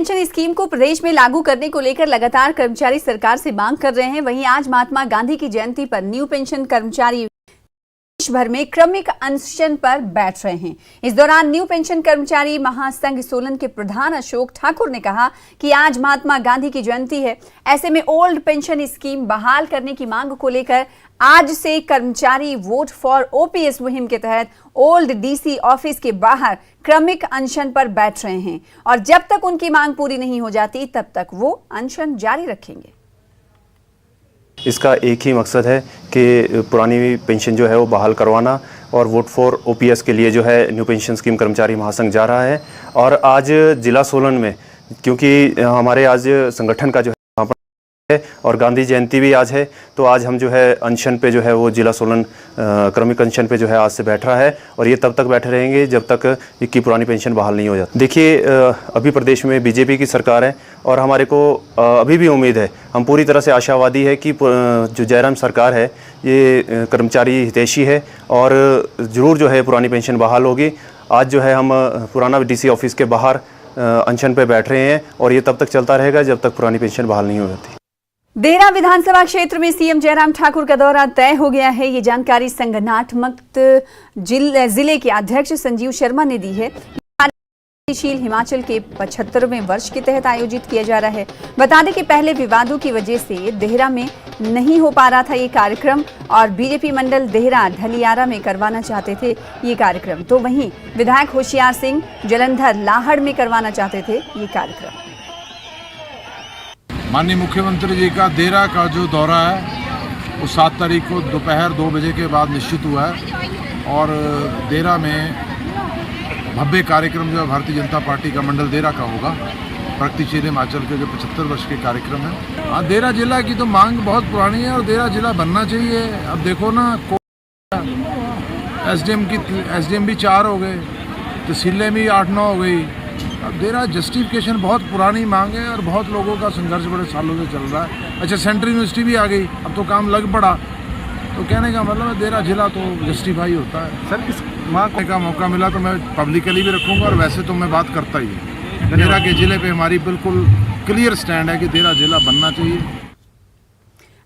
Pension scheme को प्रदेश में लागू करने को लेकर लगातार कर्मचारी सरकार से मांग कर रहे हैं। वहीं आज महात्मा गांधी की जयंती पर न्यू पेंशन कर्मचारी देश भर में क्रमिक अनशन पर बैठ रहे हैं। इस दौरान न्यू पेंशन कर्मचारी महासंघ सोलन के प्रधान अशोक ठाकुर ने कहा कि आज महात्मा गांधी की जयंती है, ऐसे में ओल्ड पेंशन स्कीम बहाल करने की मांग को लेकर आज से कर्मचारी वोट फॉर ओपीएस मुहिम के तहत ओल्ड डीसी ऑफिस के बाहर क्रमिक अनशन पर बैठ रहे हैं और जब तक उनकी मांग पूरी नहीं हो जाती तब तक वो अनशन जारी रखेंगे। इसका एक ही मकसद है कि पुरानी पेंशन जो है वो बहाल करवाना और वोट फॉर ओपीएस के लिए जो है न्यू पेंशन स्कीम कर्मचारी महासंघ जा रहा है। और आज जिला सोलन में क्योंकि हमारे आज संगठन का जो है और गांधी जयंती भी आज है, तो आज हम जो है अनशन पे जो है वो जिला सोलन क्रमिक अनशन पे जो है आज से बैठ रहा है और ये तब तक बैठे रहेंगे जब तक इनकी पुरानी पेंशन बहाल नहीं हो जाती। देखिए, अभी प्रदेश में बीजेपी की सरकार है और हमारे को अभी भी उम्मीद है, हम पूरी तरह से आशावादी है कि जो जयराम सरकार है ये कर्मचारी हितैषी है और ज़रूर जो है पुरानी पेंशन बहाल होगी। आज जो है हम पुराना डीसी ऑफिस के बाहर अनशन पे बैठ रहे हैं और ये तब तक चलता रहेगा जब तक पुरानी पेंशन बहाल नहीं हो जाती। देहरा विधानसभा क्षेत्र में सीएम जयराम ठाकुर का दौरा तय हो गया है। ये जानकारी संगठनात्मक जिले के अध्यक्ष संजीव शर्मा ने दी है। कार्यशील हिमाचल के 75वें वर्ष के तहत आयोजित किया जा रहा है। बता दें कि पहले विवादों की वजह से देहरा में नहीं हो पा रहा था ये कार्यक्रम और बीजेपी मंडल देहरा ढलियारा में करवाना चाहते थे ये कार्यक्रम, तो वहीं विधायक होशियार सिंह जलंधर लाहड़ में करवाना चाहते थे ये कार्यक्रम। माननीय मुख्यमंत्री जी का देहरा का जो दौरा है वो 7 तारीख को दोपहर 2 बजे के बाद निश्चित हुआ है और देहरा में भव्य कार्यक्रम जो है भारतीय जनता पार्टी का मंडल देहरा का होगा। प्रगतिशील हिमाचल के जो 75 वर्ष के कार्यक्रम है। हाँ, देहरा जिला की तो मांग बहुत पुरानी है और देहरा जिला बनना चाहिए। अब देखो ना, एसडीएम भी 4 हो गए, तहसीलें भी 8-9 हो गई। अब देहरा जस्टिफिकेशन बहुत पुरानी मांग है और बहुत लोगों का संघर्ष बड़े सालों से चल रहा है। अच्छा, सेंट्रल यूनिवर्सिटी भी आ गई, अब तो काम लग पड़ा, तो कहने का मतलब है देहरा जिला तो जस्टिफाई होता है। सर, इस मांग का मौका मिला तो मैं पब्लिकली भी रखूँगा और वैसे तो मैं बात करता ही हूँ। देहरा के जिले पे हमारी बिल्कुल क्लियर स्टैंड है कि देहरा जिला बनना चाहिए।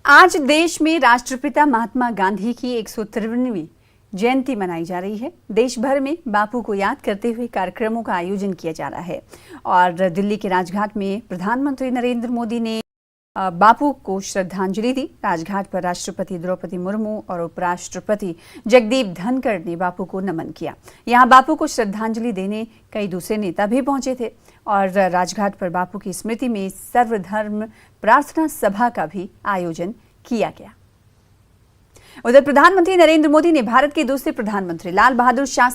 आज देश में राष्ट्रपिता महात्मा गांधी की 153वीं जयंती मनाई जा रही है। देश भर में बापू को याद करते हुए कार्यक्रमों का आयोजन किया जा रहा है और दिल्ली के राजघाट में प्रधानमंत्री नरेंद्र मोदी ने बापू को श्रद्धांजलि दी। राजघाट पर राष्ट्रपति द्रौपदी मुर्मू और उपराष्ट्रपति जगदीप धनखड़ ने बापू को नमन किया। यहां बापू को श्रद्धांजलि देने कई दूसरे नेता भी पहुंचे थे और राजघाट पर बापू की स्मृति में सर्वधर्म प्रार्थना सभा का भी आयोजन किया गया। उधर प्रधानमंत्री नरेंद्र मोदी ने भारत के दूसरे प्रधानमंत्री लाल बहादुर शास्त्री